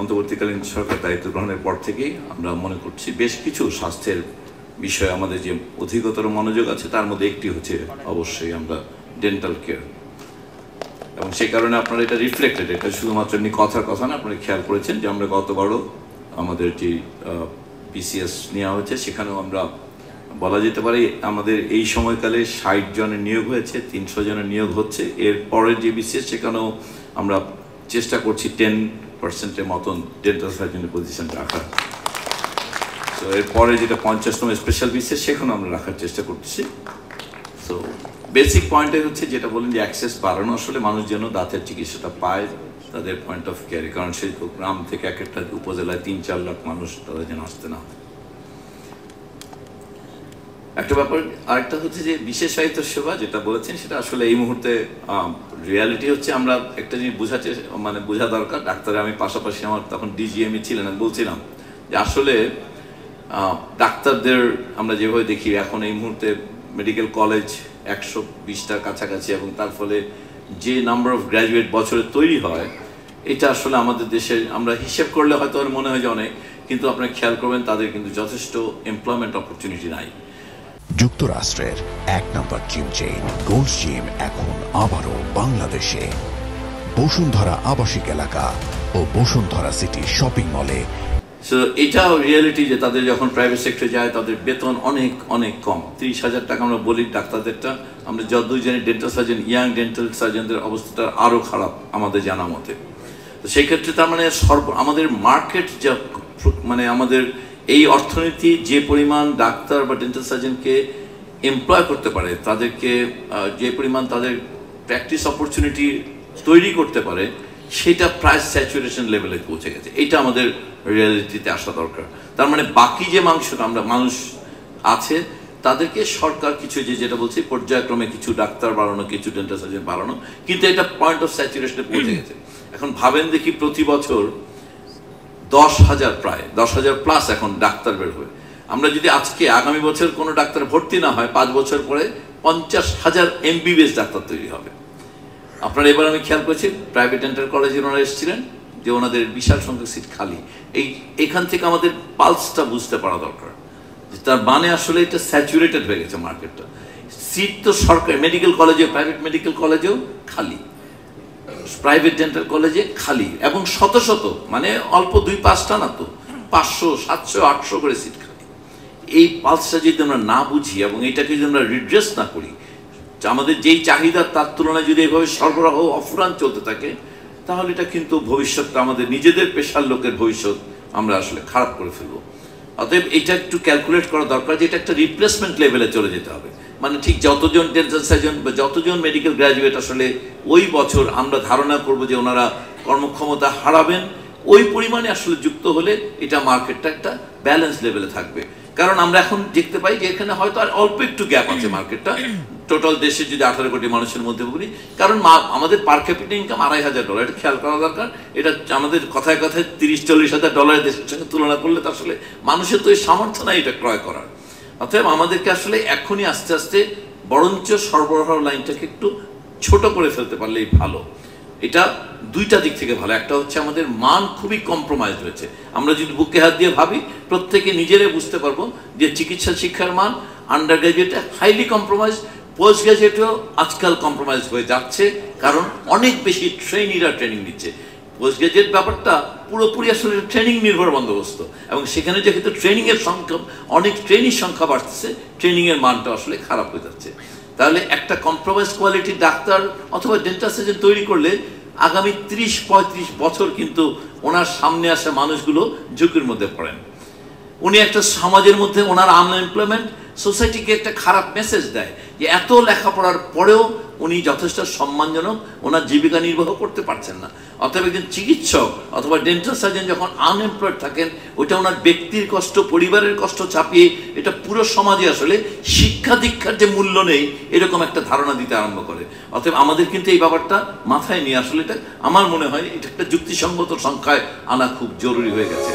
অন্তর্বর্তীকালীন সরকার দায়িত্ব গ্রহণের পর থেকেই আমরা মনে করছি বেশ কিছু স্বাস্থ্যের বিষয়ে আমাদের যে অধিকতর মনোযোগ আছে তার মধ্যে একটি হচ্ছে অবশ্যই আমরা ডেন্টাল কেয়ার, এবং সেই কারণে আপনারা এটা রিফ্লেক্টেড, এটা শুধুমাত্র এমনি কথার কথা না, আপনারা খেয়াল করেছেন যে আমরা গতবারও আমাদের যে পিসিএস নেওয়া হয়েছে সেখানেও আমরা বলা যেতে পারে আমাদের এই সময়কালে 60 জনের নিয়োগ হয়েছে, 300 জনের নিয়োগ হচ্ছে। এর পরের যে বিসিএস সেখানেও আমরা চেষ্টা করছি 10%-এর মতন ডেন্টাল সার্জনের পজিশন রাখার। তো এরপরে যেটা 50তম স্পেশাল বিসিএস সেখানেও আমরা রাখার চেষ্টা করতেছি। সো বেসিক পয়েন্টে হচ্ছে যেটা বলেন যে অ্যাক্সেস বাড়ানো, আসলে মানুষ যেন দাঁতের চিকিৎসাটা পায় তাদের পয়েন্ট অফ কেয়ারে, কারণ সেই গ্রাম থেকে এক একটা উপজেলায় 3-4 লাখ মানুষ তাদের যেন আসতে না। একটা ব্যাপার আরেকটা হচ্ছে যে বিশেষায়িত সেবা যেটা বলেছেন সেটা আসলে এই মুহূর্তে রিয়ালিটি হচ্ছে আমরা একটা জিনিস বোঝা দরকার। ডাক্তার আমি পাশাপাশি আমার তখন ডিজিএমই ছিলেন, আমি বলছিলাম যে আসলে ডাক্তারদের আমরা যেভাবে দেখি এখন এই মুহূর্তে মেডিকেল কলেজ 120টার কাছাকাছি, এবং তার ফলে যে নাম্বার অফ গ্র্যাজুয়েট বছরে তৈরি হয় এটা আসলে আমাদের দেশে আমরা হিসেব করলে হয়তো মনে হয় যে অনেক, কিন্তু আপনারা খেয়াল করবেন তাদের কিন্তু যথেষ্ট এমপ্লয়মেন্ট অপরচুনিটি নাই। যুক্তরাষ্ট্রের 1 নম্বর জিম চেইন গোল্ডস জিম এখন আবারও বাংলাদেশে বসুন্ধরা আবাসিক এলাকা ও বসুন্ধরা সিটি শপিং মলে। সো এটাও রিয়েলিটি যে তাদের যখন প্রাইভেট সেক্টরে যায় তাদের বেতন অনেক অনেক কম, 30,000 টাকা আমরা বলি ডাক্তারদেরটা। আমরা যতদূর জানি ডেন্টাল সার্জন, ইয়াং ডেন্টাল সার্জনদের অবস্থাটা আরও খারাপ আমাদের জানা মতে। তো সেই ক্ষেত্রে তার মানে আমাদের মার্কেট যা আমাদের এই অর্থনীতি যে পরিমাণ ডাক্তার বা ডেন্টাল সার্জনকে এমপ্লয় করতে পারে, তাদেরকে যে পরিমাণ তাদের প্র্যাকটিস অপরচুনিটি তৈরি করতে পারে, সেটা প্রায় স্যাচুরেশন লেভেলে পৌঁছে গেছে। এটা আমাদের রিয়ালিটিতে আসা দরকার। তার মানে বাকি যে মানুষ আছে তাদেরকে সরকার কিছু যেটা বলছে পর্যায়ক্রমে কিছু ডাক্তার বাড়ানো, কিছু ডেন্টাল সার্জন বাড়ানো, কিন্তু এটা পয়েন্ট অফ স্যাচুরেশনে পৌঁছে গেছে। এখন ভাবেন দেখি প্রতি বছর 10,000 প্রায় 10,000 প্লাস এখন ডাক্তার বের হবে। আমরা যদি আজকে আগামী বছর কোনো ডাক্তার ভর্তি না হয়, 5 বছর পরে 50,000 এমবিবিএস ডাক্তার তৈরি হবে। আপনারা এবার আমি খেয়াল করেছি প্রাইভেট ডেন্টাল কলেজে ওনারা এসেছিলেন যে ওনাদের বিশাল সংখ্যক সিট খালি। এখান থেকে আমাদের পালসটা বুঝতে পারা দরকার যে তার মানে আসলে এটা স্যাচুরেটেড হয়ে গেছে মার্কেটটা। সিট তো সরকারি মেডিকেল কলেজে, প্রাইভেট মেডিকেল কলেজেও খালি, প্রাইভেট ডেন্টাল কলেজে খালি, এবং শত শত অল্প 2-5টা না তো 500, 700, 800 করে সিট খালি। এই পালসটা যদি আমরা না বুঝি এবং এটাকে যদি আমরা রিড্রেস না করি, আমাদের যেই চাহিদা তার তুলনায় যদি এভাবে সরবরাহ অফুরান চলতে থাকে, তাহলে এটা কিন্তু ভবিষ্যৎটা আমাদের নিজেদের পেশার লোকের ভবিষ্যৎ আমরা আসলে খারাপ করে ফেলবো। অতএব এটা একটু ক্যালকুলেট করা দরকার যে এটা একটা রিপ্লেসমেন্ট লেভেলে চলে যেতে হবে। ঠিক যতজন ডেন্টাল সার্জন বা যতজন মেডিকেল গ্র্যাজুয়েট আসলে ওই বছর আমরা ধারণা করবো যে ওনারা কর্মক্ষমতা হারাবেন, ওই পরিমাণে আসলে যুক্ত হলে এটা মার্কেটটা একটা ব্যালেন্স লেভেলে থাকবে। কারণ আমরা এখন দেখতে পাই যে এখানে হয়তো আর অল্প একটু গ্যাপ আছে মার্কেটটা টোটাল দেশে যদি 18 কোটি মানুষের মধ্যে বলি, কারণ আমাদের পার ক্যাপিটা ইনকাম $2,500, এটা খেয়াল করা দরকার। এটা আমাদের কথায় কথায় $30-40,000 দেশের সঙ্গে তুলনা করলে তো আসলে মানুষের তো এই সামর্থ্য নাই এটা ক্রয় করার। অতএব আমাদেরকে আসলে এখনই আস্তে আস্তে বরঞ্চ সরবরাহ লাইনটাকে একটু ছোট করে ফেলতে পারলেই ভালো। এটা দুইটা দিক থেকে ভালো। একটা হচ্ছে আমাদের মান খুবই কম্প্রোমাইজ হয়েছে। আমরা যদি বুকে হাত দিয়ে ভাবি, প্রত্যেকে নিজেরাই বুঝতে পারবো যে চিকিৎসা শিক্ষার মান আন্ডার গ্র্যাজুয়েটে হাইলি কম্প্রোমাইজ, পোস্ট গ্র্যাজুয়েটেও আজকাল কম্প্রোমাইজ হয়ে যাচ্ছে, কারণ অনেক বেশি ট্রেনিরা ট্রেনিং দিচ্ছে। পোস্ট গ্র্যাজুয়েট ব্যাপারটা পুরোপুরি আসলে ট্রেনিং নির্ভর বন্দোবস্ত, এবং সেখানে যেহেতু ট্রেনিংয়ের সংখ্যা অনেক ট্রেনির সংখ্যা বাড়তেছে, ট্রেনিংয়ের মানটা আসলে খারাপ হয়ে যাচ্ছে। তাহলে একটা কম্প্রোমাইজ কোয়ালিটির ডাক্তার অথবা ডেন্টাল সার্জন তৈরি করলে আগামী 30-35 বছর কিন্তু ওনার সামনে আসা মানুষগুলো ঝুঁকির মধ্যে পড়েন। উনি একটা সমাজের মধ্যে ওনার আনএমপ্লয়মেন্ট সোসাইটিকে একটা খারাপ মেসেজ দেয় যে এত লেখাপড়ার পরেও উনি যথেষ্ট সম্মানজনক ওনার জীবিকা নির্বাহ করতে পারছেন না। অথবা একজন চিকিৎসক অথবা ডেন্টাল সার্জন যখন আনএমপ্লয়েড থাকেন, ওটা ওনার ব্যক্তির কষ্ট, পরিবারের কষ্ট চাপিয়ে এটা পুরো সমাজে আসলে শিক্ষা দীক্ষার যে মূল্য নেই এরকম একটা ধারণা দিতে আরম্ভ করে। অতএব আমাদের কিন্তু এই ব্যাপারটা মাথায় নিয়ে আসলে এটা আমার মনে হয় এটা একটা যুক্তিসঙ্গত সংখ্যায় আনা খুব জরুরি হয়ে গেছে।